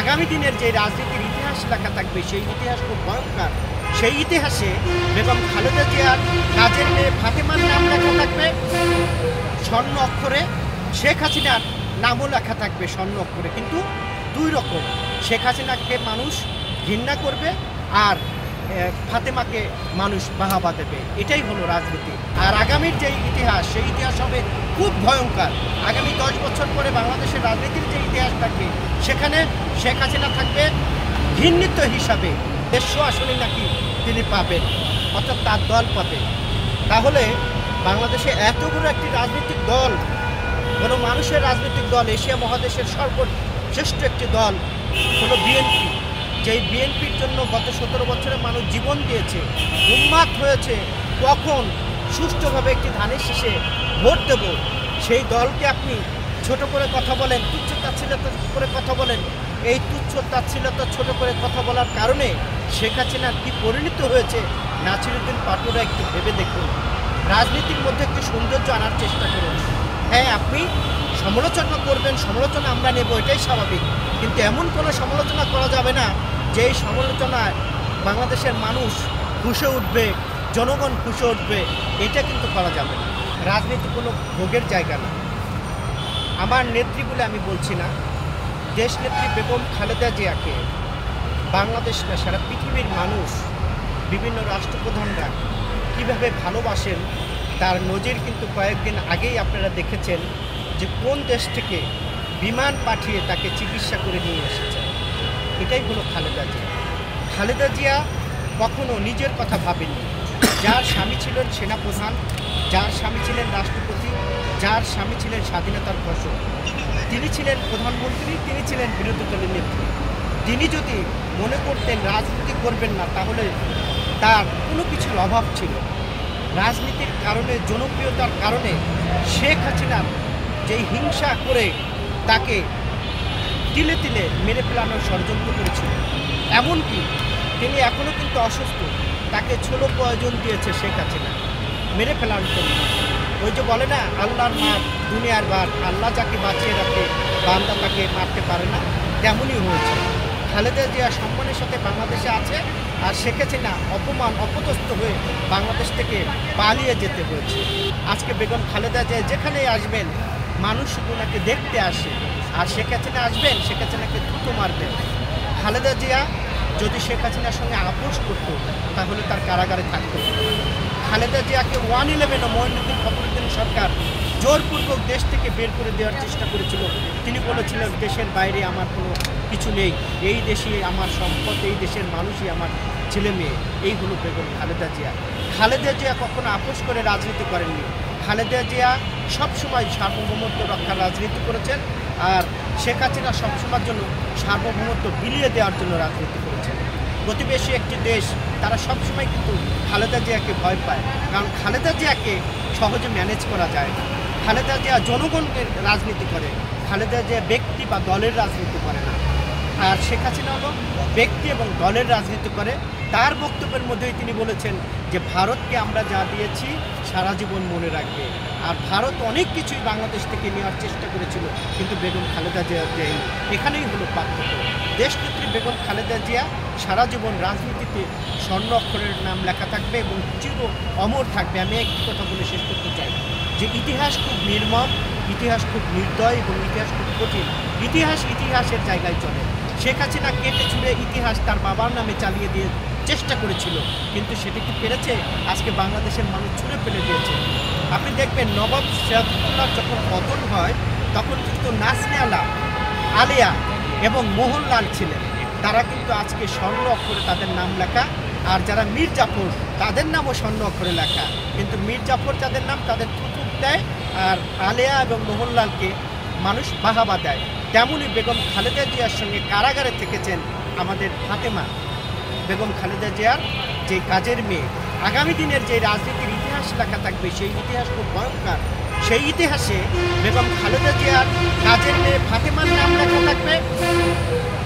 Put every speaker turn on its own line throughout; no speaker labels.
আগামী দিনের যে রাজনীতির ইতিহাস লেখা থাকবে সেই ইতিহাস খুব ভয়ঙ্কর। সেই ইতিহাসে বেগম খালেদা জিয়ার কাজের মেয়ে ফাতেমার নাম লেখা থাকবে স্বর্ণ অক্ষরে, শেখ হাসিনার নামও লেখা থাকবে স্বর্ণ অক্ষরে, কিন্তু দুই রকম। শেখ হাসিনাকে মানুষ ঘৃণা করবে আর ফাতেমাকে মানুষ বাহাবা দেবে। এটাই হলো রাজনীতি। আর আগামীর যে ইতিহাস সেই ইতিহাস হবে খুব ভয়ঙ্কর। আগামী 10 বছর পরে বাংলাদেশের রাজনীতির যে ইতিহাস থাকবে সেখানে শেখ হাসিনা থাকবে ঘৃণিত হিসাবে। 150 আসনে নাকি তিনি পাবেন, অর্থাৎ তার দল পাবে। তাহলে বাংলাদেশে এত বড় একটি রাজনৈতিক দল, কোনো মানুষের রাজনৈতিক দল, এশিয়া মহাদেশের সর্বশ্রেষ্ঠ একটি দল হলো বিএনপি। যেই বিএনপির জন্য গত 17 বছরে মানুষ জীবন দিয়েছে, উন্মাদ হয়েছে, কখন সুষ্ঠুভাবে একটি ধানের শীষে ভোট দেব, সেই দলকে আপনি ছোট করে কথা বলেন, তুচ্ছ তাচ্ছিল্যতা করে কথা বলেন। এই তুচ্ছ তাচ্ছিল্যতা ছোট করে কথা বলার কারণে শেখ হাসিনার কী পরিণত হয়েছে নাসিরুদ্দিন পাটোয়ারি একটু ভেবে দেখুন। রাজনীতির মধ্যে একটু সৌন্দর্য আনার চেষ্টা করুন। হ্যাঁ, আপনি সমালোচনা করবেন, সমালোচনা আমরা নেব, এটাই স্বাভাবিক, কিন্তু এমন কোনো সমালোচনা করা যাবে না যেই সমালোচনায় বাংলাদেশের মানুষ ফুঁসে উঠবে, জনগণ ফুঁসে উঠবে। এটা কিন্তু করা যাবে না। রাজনীতি কোনো ভোগের জায়গা না। আমার নেত্রী বলে আমি বলছি না, দেশনেত্রী বেগম খালেদা জিয়াকে বাংলাদেশ না সারা পৃথিবীর মানুষ, বিভিন্ন রাষ্ট্রপ্রধানরা কীভাবে ভালোবাসেন তার নজির কিন্তু কয়েকদিন আগেই আপনারা দেখেছেন যে কোন দেশ থেকে বিমান পাঠিয়ে তাকে চিকিৎসা করে নিয়ে এসেছে। এটাই হলো খালেদা জিয়া। খালেদা জিয়া কখনো নিজের কথা ভাবেননি। যার স্বামী ছিলেন সেনাপ্রধান, যার স্বামী ছিলেন রাষ্ট্রপতি, যার স্বামী ছিলেন স্বাধীনতার ঘোষক, তিনি ছিলেন প্রধানমন্ত্রী, তিনি ছিলেন বিরোধী দলের নেত্রী। তিনি যদি মনে করতেন রাজনীতি করবেন না, তাহলে তার কোনো কিছুর অভাব ছিল। রাজনীতির কারণে, জনপ্রিয়তার কারণে শেখ হাসিনার যেই হিংসা করে তাকে তিলে তিলে মেরে ফেলানোর ষড়যন্ত্র করেছিল। এমনকি তিনি এখনও কিন্তু অসুস্থ, তাকে ছোলো প্রয়োজন দিয়েছে শেখ হাসিনা মেরে ফেলার জন্য। ওই যে বলে না, আল্লাহর মার দুনিয়ার বার, আল্লাহ যাকে বাঁচিয়ে রাখে বান্দা তাকে মারতে পারে না, তেমনই হয়েছে। খালেদা জিয়া সম্মানের সাথে বাংলাদেশে আছে, আর শেখ হাসিনা অপমান অপদস্থ হয়ে বাংলাদেশ থেকে পালিয়ে যেতে হয়েছে। আজকে বেগম খালেদা জিয়া যেখানেই আসবেন মানুষ ওনাকে দেখতে আসে, আর শেখ হাসিনা আসবেন শেখ হাসিনাকে থুতু মারবেন। খালেদা জিয়া যদি শেখ হাসিনার সঙ্গে আপোষ করত তাহলে তার কারাগারে থাকত। খালেদা জিয়াকে 111 মঈনুদ্দিন ফখরুদ্দিন সরকার জোরপূর্বক দেশ থেকে বের করে দেওয়ার চেষ্টা করেছিল। তিনি বলেছিলেন দেশের বাইরে আমার কোনো কিছু নেই, এই দেশই আমার সম্পদ, এই দেশের মানুষই আমার ছেলে মেয়ে। এই হলো বেগম খালেদা জিয়া। খালেদা জিয়া কখনো আপোষ করে রাজনীতি করেননি। খালেদা জিয়া সবসময় সার্বভৌমত্ব রক্ষার রাজনীতি করেছেন, আর শেখ হাসিনা সবসময়ের জন্য সার্বভৌমত্ব বিলিয়ে দেওয়ার জন্য রাজনীতি করেছেন। প্রতিবেশী একটি দেশ তারা সবসময় কিন্তু খালেদা জিয়াকে ভয় পায়, কারণ খালেদা জিয়াকে সহজে ম্যানেজ করা যায় না। খালেদা জিয়া জনগণের রাজনীতি করে, খালেদা জিয়া ব্যক্তি বা দলের রাজনীতি করে না। আর শেখ হাসিনা হলো ব্যক্তি এবং দলের রাজনীতি করে। তার বক্তব্যের মধ্যেই তিনি বলেছেন যে ভারতকে আমরা যা দিয়েছি সারা জীবন মনে রাখবে। আর ভারত অনেক কিছুই বাংলাদেশ থেকে নেওয়ার চেষ্টা করেছিল, কিন্তু বেগম খালেদা জিয়া দেয়নি। এখানেই হলো পার্থক্য। দেশনেত্রী বেগম খালেদা জিয়া সারা জীবন রাজনীতিতে স্বর্ণ অক্ষরের নাম লেখা থাকবে এবং চির অমর থাকবে। আমি একটি কথা বলে শেষ করতে চাই যে ইতিহাস খুব নির্মম, ইতিহাস খুব নির্দয় এবং ইতিহাস খুব কঠিন। ইতিহাস ইতিহাসের জায়গায় চলে। শেখ হাসিনা কেটে ছুঁড়ে ইতিহাস তার বাবার নামে চালিয়ে দিয়ে চেষ্টা করেছিল, কিন্তু সেটা কি পেরেছে? আজকে বাংলাদেশের মানুষ ছুঁড়ে ফেলে দিয়েছে। আপনি দেখবেন নবাব সিরাজউদ্দৌলার যখন পতন হয় তখন কিন্তু নাজনীন আলিয়া এবং মোহনলাল ছিলেন, তারা কিন্তু আজকে স্বর্ণ অক্ষরে তাদের নাম লেখা। আর যারা মীর জাফর তাদের নামও স্বর্ণ অক্ষরে লেখা, কিন্তু মীর জাফর যাদের নাম তাদের থুতুক দেয়, আর আলিয়া এবং মোহনলালকে মানুষ বাহাবা দেয়। তেমনই বেগম খালেদা জিয়ার সঙ্গে কারাগারে থেকেছেন আমাদের ফাতেমা। বেগম খালেদা জিয়ার যে কাজের মেয়ে, আগামী দিনের যে রাজনীতির ইতিহাস লেখা থাকবে সেই ইতিহাস খুব ভয়ঙ্কর। সেই ইতিহাসে বেগম খালেদা জিয়ার কাজের মেয়ে ফাতেমার নাম লেখা থাকবে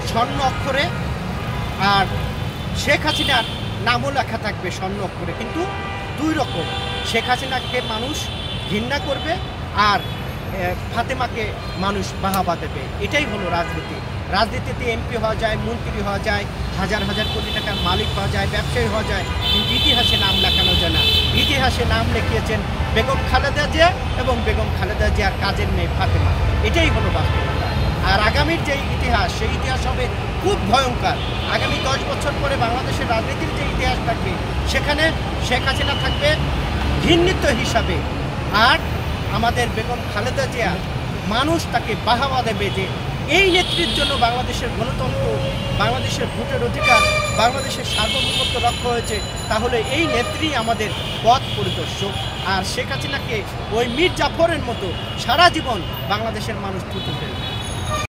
স্বর্ণ অক্ষরে, আর শেখ হাসিনার নামও লেখা থাকবে স্বর্ণ অক্ষরে, কিন্তু দুই রকম। শেখ হাসিনাকে মানুষ ঘৃণা করবে আর ফাতেমাকে মানুষ বাহাবা দেবে। এটাই হলো রাজনীতি। রাজনীতিতে এমপি হওয়া যায়, মন্ত্রী হওয়া যায়, হাজার হাজার কোটি টাকার মালিক হওয়া যায়, ব্যবসায়ী হওয়া যায়, কিন্তু ইতিহাসে নাম লেখানো যায় না। ইতিহাসে নাম লিখিয়েছেন বেগম খালেদা জিয়া এবং বেগম খালেদা জিয়ার কাজের মেয়ে ফাতেমা। এটাই হলো বাস্তবতা। আর আগামীর যে ইতিহাস, সেই ইতিহাস হবে খুব ভয়ঙ্কর। আগামী 10 বছর পরে বাংলাদেশের রাজনীতির যে ইতিহাস থাকবে, সেখানে শেখ হাসিনা থাকবে ঘৃণিত হিসাবে, আর আমাদের বেগম খালেদা জিয়া মানুষ তাকে বাহাবা দেবে যে এই নেত্রীর জন্য বাংলাদেশের গণতন্ত্র, বাংলাদেশের ভোটের অধিকার, বাংলাদেশের সার্বভৌমত্ব রক্ষা হয়েছে। তাহলে এই নেত্রী আমাদের পথ পরিদর্শক। আর শেখ হাসিনাকে ওই মীর জাফরের মতো সারা জীবন বাংলাদেশের মানুষ থুতু ফেলবে।